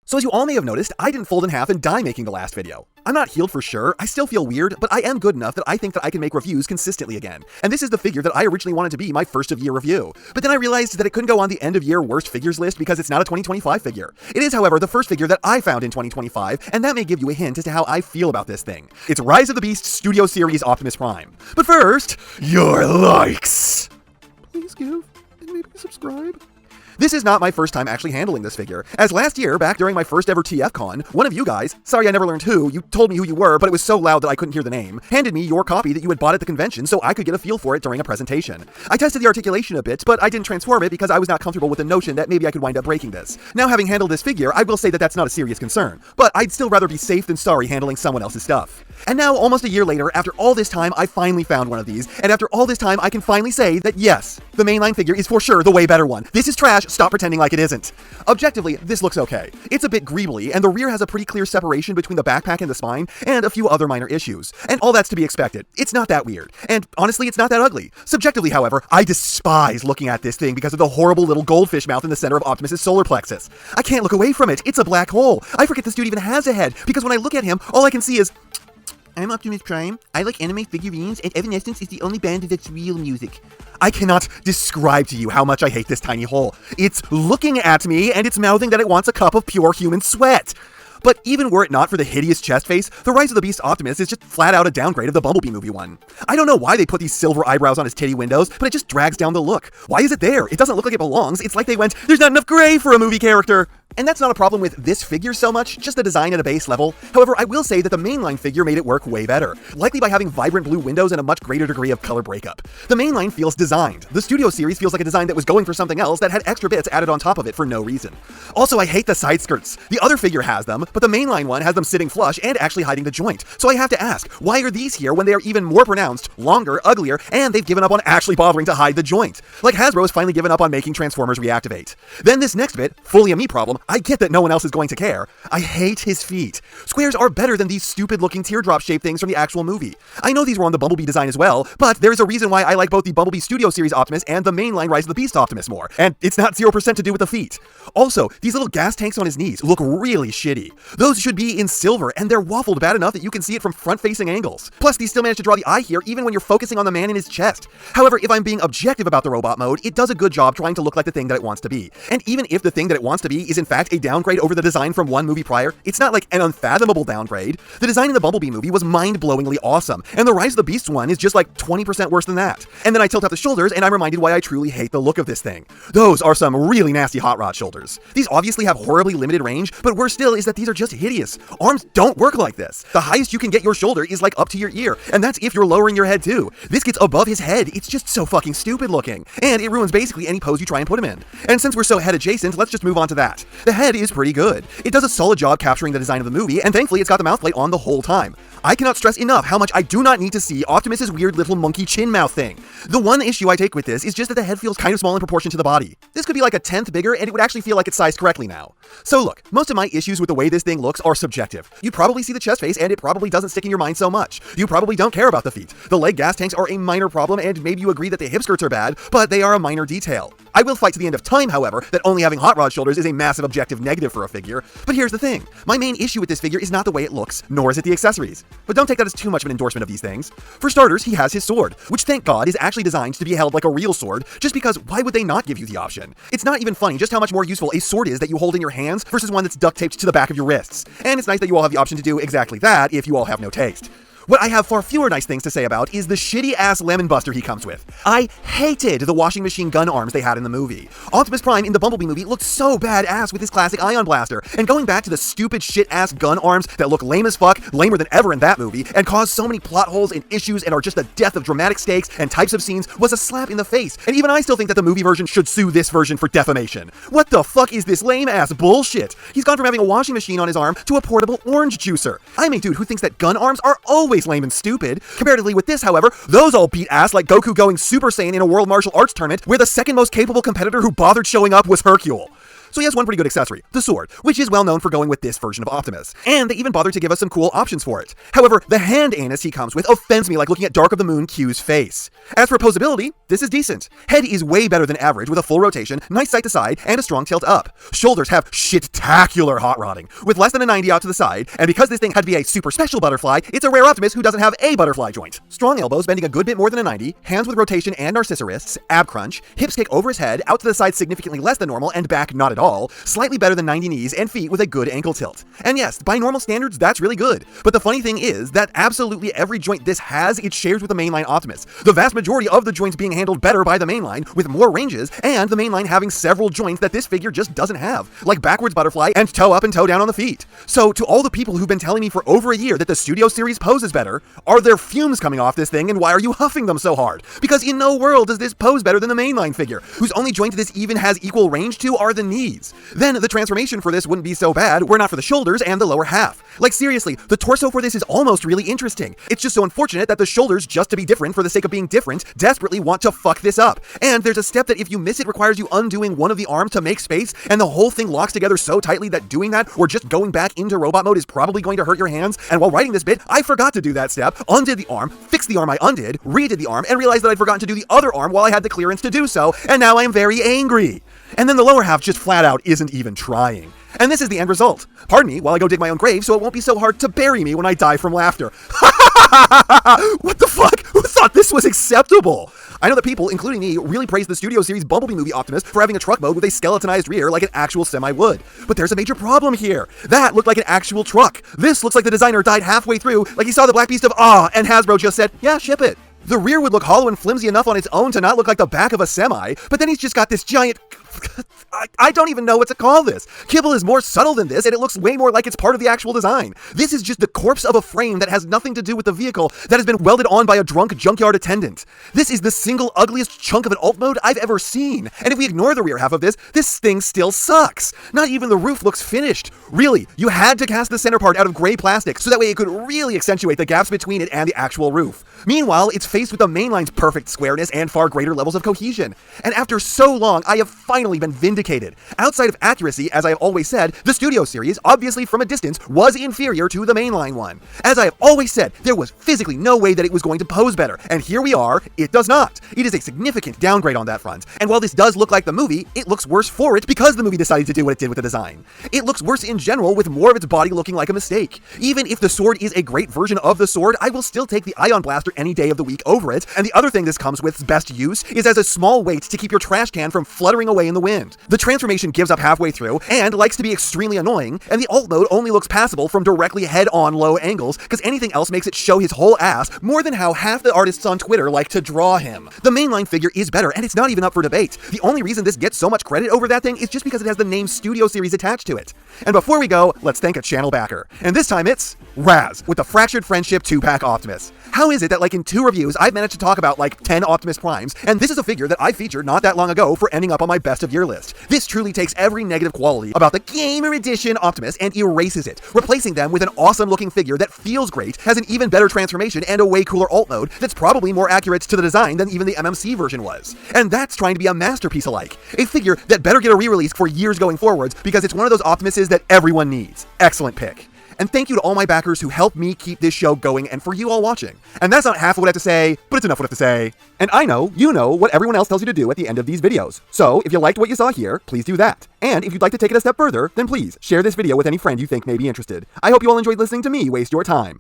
So as you all may have noticed, I didn't fold in half and die making the last video. I'm not healed for sure, I still feel weird, but I am good enough that I think that I can make reviews consistently again. And this is the figure that I originally wanted to be my first of year review. But then I realized that it couldn't go on the end of year worst figures list because it's not a 2025 figure. It is, however, the first figure that I found in 2025, and that may give you a hint as to how I feel about this thing. It's Rise of the Beast Studio Series Optimus Prime. But first, your likes! Please give, and maybe subscribe. This is not my first time actually handling this figure, as last year, back during my first ever TFCon, one of you guys, sorry I never learned who, you told me who you were, but it was so loud that I couldn't hear the name, handed me your copy that you had bought at the convention so I could get a feel for it during a presentation. I tested the articulation a bit, but I didn't transform it because I was not comfortable with the notion that maybe I could wind up breaking this. Now having handled this figure, I will say that that's not a serious concern, but I'd still rather be safe than sorry handling someone else's stuff. And now, almost a year later, after all this time, I finally found one of these, and after all this time, I can finally say that yes, the mainline figure is for sure the way better one. This is trash, stop pretending like it isn't. Objectively, this looks okay. It's a bit greebly, and the rear has a pretty clear separation between the backpack and the spine, and a few other minor issues. And all that's to be expected. It's not that weird. And honestly, it's not that ugly. Subjectively, however, I despise looking at this thing because of the horrible little goldfish mouth in the center of Optimus' solar plexus. I can't look away from it. It's a black hole. I forget this dude even has a head, because when I look at him, all I can see is, I'm Optimus Prime, I like anime figurines, and Evanescence is the only band that's real music. I cannot describe to you how much I hate this tiny hole. It's looking at me, and it's mouthing that it wants a cup of pure human sweat. But even were it not for the hideous chest face, the Rise of the Beast Optimus is just flat out a downgrade of the Bumblebee movie one. I don't know why they put these silver eyebrows on his titty windows, but it just drags down the look. Why is it there? It doesn't look like it belongs. It's like they went, there's not enough gray for a movie character. And that's not a problem with this figure so much, just the design at a base level. However, I will say that the mainline figure made it work way better, likely by having vibrant blue windows and a much greater degree of color breakup. The mainline feels designed. The Studio Series feels like a design that was going for something else that had extra bits added on top of it for no reason. Also, I hate the side skirts. The other figure has them, but the mainline one has them sitting flush and actually hiding the joint. So I have to ask, why are these here when they are even more pronounced, longer, uglier, and they've given up on actually bothering to hide the joint? Like Hasbro has finally given up on making Transformers reactivate. Then this next bit, fully a me problem, I get that no one else is going to care. I hate his feet. Squares are better than these stupid looking teardrop shaped things from the actual movie. I know these were on the Bumblebee design as well, but there is a reason why I like both the Bumblebee Studio Series Optimus and the mainline Rise of the Beast Optimus more, and it's not 0% to do with the feet. Also, these little gas tanks on his knees look really shitty. Those should be in silver, and they're waffled bad enough that you can see it from front-facing angles. Plus, these still manage to draw the eye here even when you're focusing on the man in his chest. However, if I'm being objective about the robot mode, it does a good job trying to look like the thing that it wants to be. And even if the thing that it wants to be is in fact a downgrade over the design from one movie prior, it's not like an unfathomable downgrade. The design in the Bumblebee movie was mind-blowingly awesome, and the Rise of the Beast one is just like 20% worse than that. And then I tilt up the shoulders, and I'm reminded why I truly hate the look of this thing. Those are some really nasty hot rod shoulders. These obviously have horribly limited range, but worse still is that these are just hideous. Arms don't work like this. The highest you can get your shoulder is like up to your ear, and that's if you're lowering your head too. This gets above his head. It's just so fucking stupid looking, and it ruins basically any pose you try and put him in. And since we're so head adjacent, let's just move on to that. The head is pretty good. It does a solid job capturing the design of the movie, and thankfully it's got the mouthplate on the whole time. I cannot stress enough how much I do not need to see Optimus's weird little monkey chin mouth thing. The one issue I take with this is just that the head feels kind of small in proportion to the body. This could be like a 10th bigger, and it would actually feel like it's sized correctly now. So look, most of my issues with the way this thing looks are subjective. You probably see the chest face, and it probably doesn't stick in your mind so much. You probably don't care about the feet. The leg gas tanks are a minor problem, and maybe you agree that the hip skirts are bad, but they are a minor detail. I will fight to the end of time, however, that only having hot rod shoulders is a massive objective negative for a figure. But here's the thing. My main issue with this figure is not the way it looks, nor is it the accessories. But don't take that as too much of an endorsement of these things. For starters, he has his sword, which thank God is actually designed to be held like a real sword, just because why would they not give you the option? It's not even funny just how much more useful a sword is that you hold in your hands versus one that's duct taped to the back of your wrists. And it's nice that you all have the option to do exactly that if you all have no taste. What I have far fewer nice things to say about is the shitty-ass lemon buster he comes with. I hated the washing machine gun arms they had in the movie. Optimus Prime in the Bumblebee movie looked so badass with his classic ion blaster, and going back to the stupid shit-ass gun arms that look lame as fuck, lamer than ever in that movie, and cause so many plot holes and issues and are just the death of dramatic stakes and types of scenes was a slap in the face, and even I still think that the movie version should sue this version for defamation. What the fuck is this lame-ass bullshit? He's gone from having a washing machine on his arm to a portable orange juicer. I'm a dude who thinks that gun arms are always lame and stupid. Comparatively with this, however, those all beat ass like Goku going Super Saiyan in a World Martial Arts tournament where the second most capable competitor who bothered showing up was Hercule. so he has one pretty good accessory, the sword, which is well known for going with this version of Optimus. And they even bothered to give us some cool options for it. However, the hand anus he comes with offends me like looking at Dark of the Moon Q's face. As for posability, this is decent. Head is way better than average with a full rotation, nice side to side, and a strong tilt up. Shoulders have shit-tacular hot rodding, with less than a 90 out to the side, and because this thing had to be a super special butterfly, it's a rare Optimus who doesn't have a butterfly joint. Strong elbows bending a good bit more than a 90, hands with rotation and narcissa wrists, ab crunch, hips kick over his head, out to the side significantly less than normal, and back not at all, slightly better than 90 knees, and feet with a good ankle tilt. And yes, by normal standards, that's really good. But the funny thing is that absolutely every joint this has, it shares with the mainline Optimus. The vast majority of the joints being handled better by the mainline, with more ranges, and the mainline having several joints that this figure just doesn't have, like backwards butterfly and toe up and toe down on the feet. So to all the people who've been telling me for over a year that the Studio Series poses better, are there fumes coming off this thing and why are you huffing them so hard? Because in no world does this pose better than the mainline figure, whose only joint this even has equal range to are the knees. Then the transformation for this wouldn't be so bad were not for the shoulders and the lower half. Like seriously, the torso for this is almost really interesting. It's just so unfortunate that the shoulders, just to be different for the sake of being different, desperately want to fuck this up. And there's a step that if you miss it requires you undoing one of the arms to make space, and the whole thing locks together so tightly that doing that or just going back into robot mode is probably going to hurt your hands. And while writing this bit, I forgot to do that step, undid the arm, fixed the arm I undid, redid the arm, and realized that I'd forgotten to do the other arm while I had the clearance to do so, and now I am very angry. And then the lower half just flat out isn't even trying. And this is the end result. Pardon me while I go dig my own grave so it won't be so hard to bury me when I die from laughter. What the fuck? Who thought this was acceptable? I know that people, including me, really praise the Studio Series Bumblebee movie Optimus for having a truck mode with a skeletonized rear like an actual semi would. But there's a major problem here. That looked like an actual truck. This looks like the designer died halfway through, like he saw the Black Beast of and Hasbro just said, yeah, ship it. The rear would look hollow and flimsy enough on its own to not look like the back of a semi, but then he's just got this giant... I don't even know what to call this. Kibble is more subtle than this, and it looks way more like it's part of the actual design. This is just the corpse of a frame that has nothing to do with the vehicle that has been welded on by a drunk junkyard attendant. This is the single ugliest chunk of an alt mode I've ever seen. And if we ignore the rear half of this thing still sucks. Not even the roof looks finished. Really, you had to cast the center part out of gray plastic so that way it could really accentuate the gaps between it and the actual roof. Meanwhile, it's faced with the mainline's perfect squareness and far greater levels of cohesion. And after so long, I have finally been vindicated. Outside of accuracy, as I have always said, the Studio Series, obviously from a distance, was inferior to the mainline one. As I have always said, there was physically no way that it was going to pose better, and here we are, it does not. It is a significant downgrade on that front, and while this does look like the movie, it looks worse for it because the movie decided to do what it did with the design. It looks worse in general with more of its body looking like a mistake. Even if the sword is a great version of the sword, I will still take the Ion Blaster any day of the week over it, and the other thing this comes with's best use is as a small weight to keep your trash can from fluttering away in the wind. The transformation gives up halfway through and likes to be extremely annoying, and the alt mode only looks passable from directly head-on low angles because anything else makes it show his whole ass more than how half the artists on Twitter like to draw him. The mainline figure is better, and it's not even up for debate. The only reason this gets so much credit over that thing is just because it has the name Studio Series attached to it. And before we go, let's thank a channel backer. And this time it's Raz with the Fractured Friendship 2-pack Optimus. How is it that like in 2 reviews I've managed to talk about like 10 Optimus Primes, and this is a figure that I featured not that long ago for ending up on my best of year list. This truly takes every negative quality about the Gamer Edition Optimus and erases it, replacing them with an awesome looking figure that feels great, has an even better transformation and a way cooler alt mode that's probably more accurate to the design than even the MMC version was. And that's trying to be a masterpiece alike. A figure that better get a re-release for years going forwards because it's one of those Optimuses that everyone needs. Excellent pick. And thank you to all my backers who help me keep this show going and for you all watching. And that's not half of what I have to say, but it's enough what I have to say. And I know, you know, what everyone else tells you to do at the end of these videos. So if you liked what you saw here, please do that. And if you'd like to take it a step further, then please share this video with any friend you think may be interested. I hope you all enjoyed listening to me waste your time.